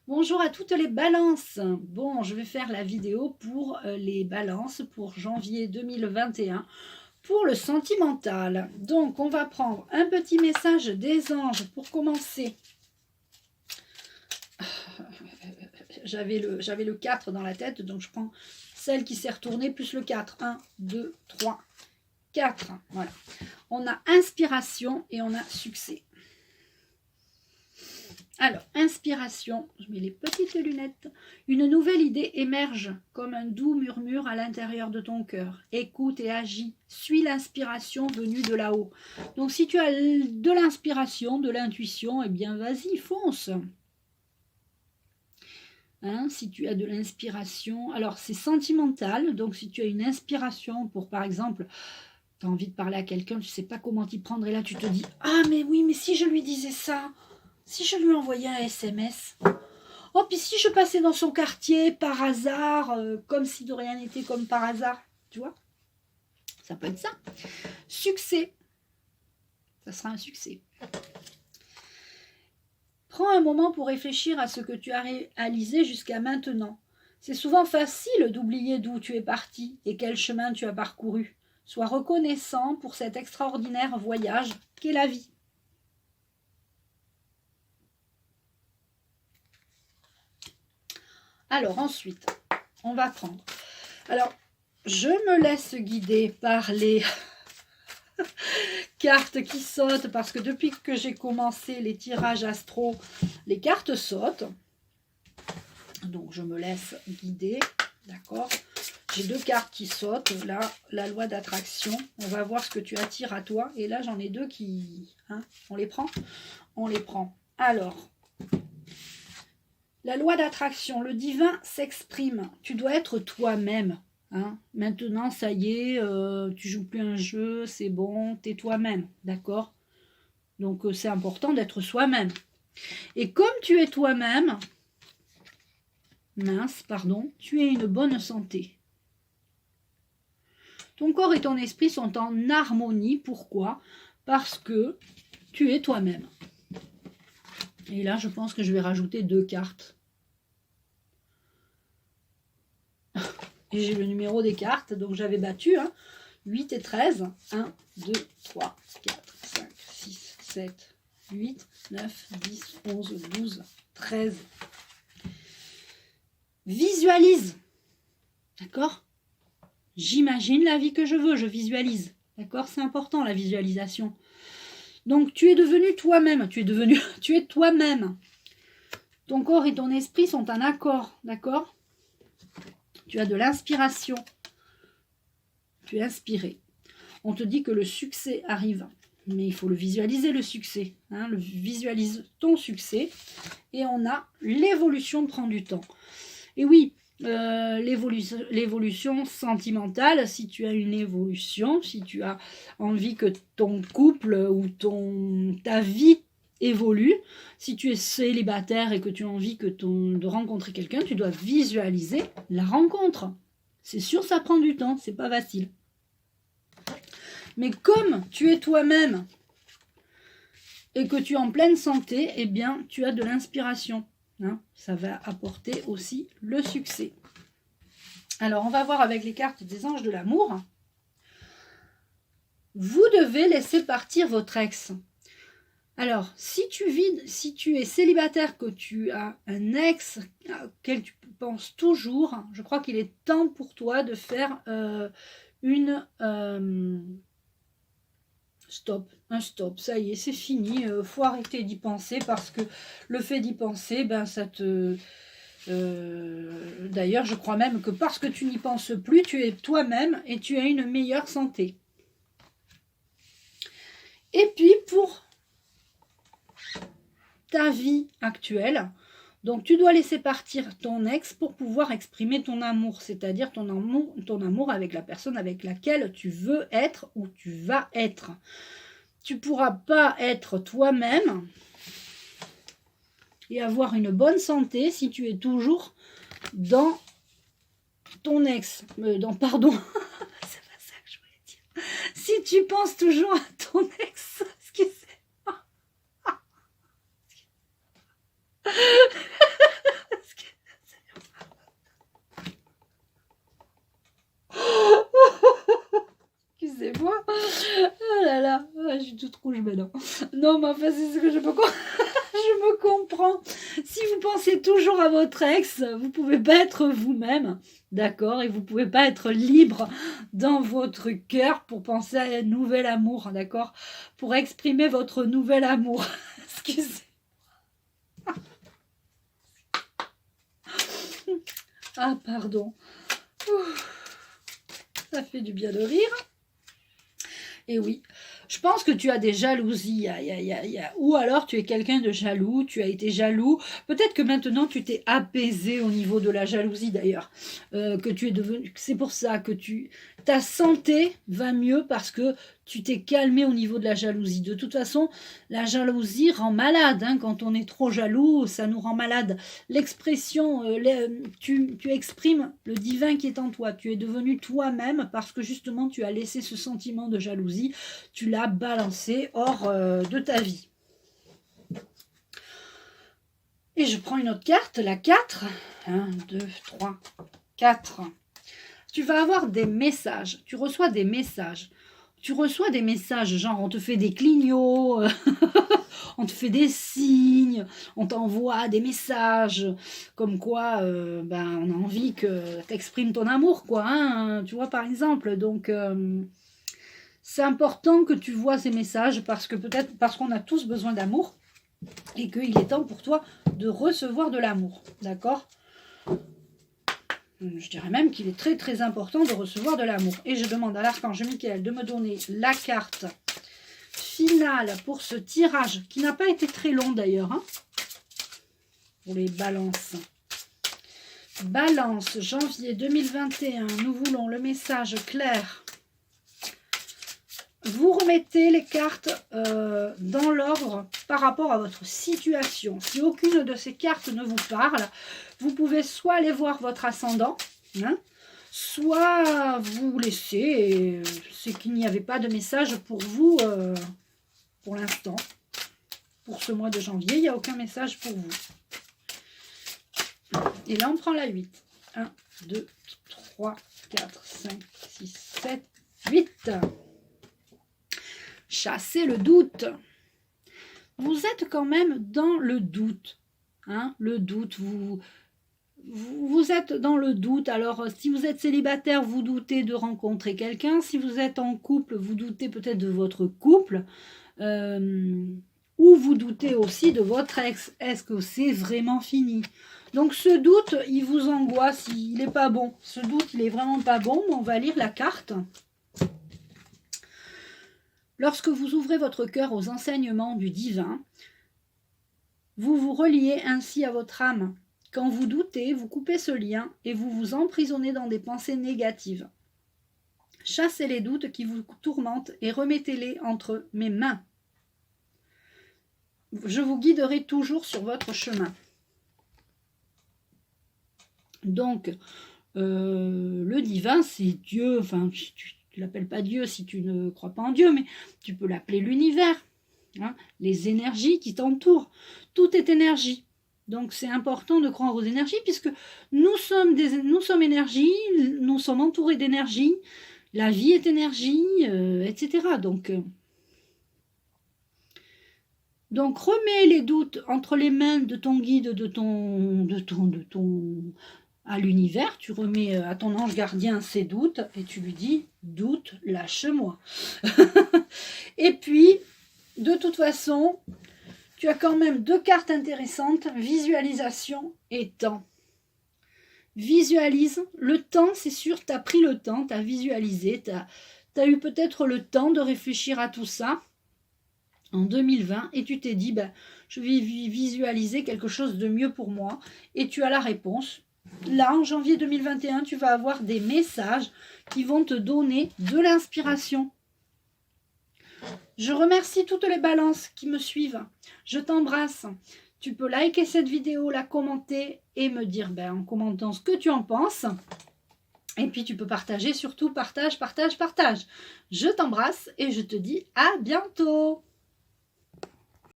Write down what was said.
Bonjour à toutes les balances. Bon, je vais faire la vidéo pour les balances pour janvier 2021 pour le sentimental. Donc, on va prendre un petit message des anges pour commencer. J'avais le 4 dans la tête, donc je prends celle qui s'est retournée plus le 4. 1, 2, 3, 4. Voilà. On a inspiration et on a succès. Alors, inspiration, je mets les petites lunettes. Une nouvelle idée émerge comme un doux murmure à l'intérieur de ton cœur. Écoute et agis. Suis l'inspiration venue de là-haut. Donc, si tu as de l'inspiration, de l'intuition, eh bien, vas-y, fonce. Hein, si tu as de l'inspiration, alors c'est sentimental. Donc, si tu as une inspiration pour, par exemple, tu as envie de parler à quelqu'un, tu ne sais pas comment t'y prendre, et là, tu te dis « Ah, mais oui, mais si je lui disais ça ?» Si je lui envoyais un SMS, oh, puis si je passais dans son quartier par hasard, comme si de rien n'était, comme par hasard, tu vois, ça peut être ça. Succès, ça sera un succès. Prends un moment pour réfléchir à ce que tu as réalisé jusqu'à maintenant. C'est souvent facile d'oublier d'où tu es parti et quel chemin tu as parcouru. Sois reconnaissant pour cet extraordinaire voyage qu'est la vie. Alors ensuite, on va prendre. Alors, je me laisse guider par les cartes qui sautent parce que depuis que j'ai commencé les tirages astro, les cartes sautent. Donc, je me laisse guider. D'accord? J'ai deux cartes qui sautent. Là, la loi d'attraction. On va voir ce que tu attires à toi. Et là, j'en ai deux qui... Hein, on les prend? On les prend. Alors... La loi d'attraction, le divin s'exprime. Tu dois être toi-même. Hein. Maintenant, ça y est, tu joues plus un jeu, c'est bon, t'es toi-même, d'accord? Donc, c'est important d'être soi-même. Et comme tu es toi-même, tu es une bonne santé. Ton corps et ton esprit sont en harmonie. Pourquoi? Parce que tu es toi-même. Et là, je pense que je vais rajouter deux cartes. Et j'ai le numéro des cartes, donc j'avais battu 8 et 13. 1, 2, 3, 4, 5, 6, 7, 8, 9, 10, 11, 12, 13. Visualise. D'accord? J'imagine la vie que je veux, je visualise. D'accord? C'est important la visualisation. Donc tu es devenu toi-même, tu es toi-même. Ton corps et ton esprit sont en accord, d'accord? Tu as de l'inspiration. Tu es inspiré. On te dit que le succès arrive. Mais il faut le visualiser, le succès. Hein, visualise ton succès. Et on a l'évolution prend du temps. Et oui, l'évolution sentimentale, si tu as une évolution, si tu as envie que ton couple ou ta vie évolue, si tu es célibataire et que tu as envie de rencontrer quelqu'un, tu dois visualiser la rencontre. C'est sûr, ça prend du temps, c'est pas facile. Mais comme tu es toi-même et que tu es en pleine santé, eh bien, tu as de l'inspiration. Hein, ça va apporter aussi le succès. Alors, on va voir avec les cartes des anges de l'amour. Vous devez laisser partir votre ex. Alors, si tu es célibataire, que tu as un ex auquel tu penses toujours, je crois qu'il est temps pour toi de faire un stop, ça y est, c'est fini, faut arrêter d'y penser parce que le fait d'y penser, ben ça te... D'ailleurs, je crois même que parce que tu n'y penses plus, tu es toi-même et tu as une meilleure santé. Et puis, pour ta vie actuelle, donc tu dois laisser partir ton ex pour pouvoir exprimer ton amour, c'est-à-dire ton amour avec la personne avec laquelle tu veux être ou tu vas être. Tu ne pourras pas être toi-même et avoir une bonne santé si tu es toujours dans ton ex. Pardon, c'est pas ça que je voulais dire. Si tu penses toujours à ton ex, excusez-moi. suis toute rouge maintenant. Non, mais enfin, c'est ce que je me, je me comprends. Si vous pensez toujours à votre ex, vous pouvez pas être vous-même, d'accord? Et vous pouvez pas être libre dans votre cœur pour penser à un nouvel amour, d'accord? Pour exprimer votre nouvel amour. Excusez. Ah, pardon. Ça fait du bien de rire. Et oui, je pense que tu as des jalousies, ou alors tu es quelqu'un de jaloux, tu as été jaloux. Peut-être que maintenant tu t'es apaisé au niveau de la jalousie d'ailleurs, que tu es devenu. C'est pour ça que ta santé va mieux parce que tu t'es calmé au niveau de la jalousie. De toute façon, la jalousie rend malade. Hein. Quand on est trop jaloux, ça nous rend malade. L'expression, tu exprimes le divin qui est en toi. Tu es devenu toi-même parce que justement tu as laissé ce sentiment de jalousie. Tu l'as balancé hors de ta vie. Et je prends une autre carte, la 4. 1, 2, 3, 4. Tu vas avoir des messages. Tu reçois des messages. Tu reçois des messages, genre on te fait des clignots, on te fait des signes, on t'envoie des messages, comme quoi on a envie que tu exprimes ton amour, quoi, hein, tu vois, par exemple. Donc, c'est important que tu vois ces messages parce qu'on a tous besoin d'amour et qu'il est temps pour toi de recevoir de l'amour, d'accord ? Je dirais même qu'il est très très important de recevoir de l'amour. Et je demande à l'archange Michael de me donner la carte finale pour ce tirage, qui n'a pas été très long d'ailleurs, hein, pour les balances. Balance, janvier 2021, nous voulons le message clair. Vous remettez les cartes dans l'ordre par rapport à votre situation. Si aucune de ces cartes ne vous parle, vous pouvez soit aller voir votre ascendant, hein, soit vous laisser. C'est qu'il n'y avait pas de message pour vous pour l'instant. Pour ce mois de janvier, il n'y a aucun message pour vous. Et là, on prend la 8. 1, 2, 3, 4, 5, 6, 7, 8. Chassez le doute. Vous êtes quand même dans le doute. Hein, le doute, vous êtes dans le doute. Alors, si vous êtes célibataire, vous doutez de rencontrer quelqu'un. Si vous êtes en couple, vous doutez peut-être de votre couple. Ou vous doutez aussi de votre ex. Est-ce que c'est vraiment fini? Donc, ce doute, il vous angoisse. Il n'est pas bon. Ce doute, il n'est vraiment pas bon. On va lire la carte. Lorsque vous ouvrez votre cœur aux enseignements du divin, vous vous reliez ainsi à votre âme. Quand vous doutez, vous coupez ce lien et vous vous emprisonnez dans des pensées négatives. Chassez les doutes qui vous tourmentent et remettez-les entre mes mains. Je vous guiderai toujours sur votre chemin. Donc, le divin, c'est Dieu, enfin, tu ne l'appelles pas Dieu si tu ne crois pas en Dieu, mais tu peux l'appeler l'univers, hein, les énergies qui t'entourent. Tout est énergie. Donc c'est important de croire aux énergies puisque nous sommes énergie, nous sommes entourés d'énergie, la vie est énergie, etc. Donc remets les doutes entre les mains de ton guide, à l'univers, tu remets à ton ange gardien ces doutes et tu lui dis « doute, lâche-moi ». Et puis, de toute façon, tu as quand même 2 cartes intéressantes, visualisation et temps. Visualise, le temps, c'est sûr, tu as pris le temps, tu as visualisé, tu as eu peut-être le temps de réfléchir à tout ça en 2020 et tu t'es dit, je vais visualiser quelque chose de mieux pour moi et tu as la réponse. Là, en janvier 2021, tu vas avoir des messages qui vont te donner de l'inspiration. Je remercie toutes les balances qui me suivent. Je t'embrasse. Tu peux liker cette vidéo, la commenter et me dire en commentant ce que tu en penses. Et puis tu peux partager, surtout partage. Je t'embrasse et je te dis à bientôt.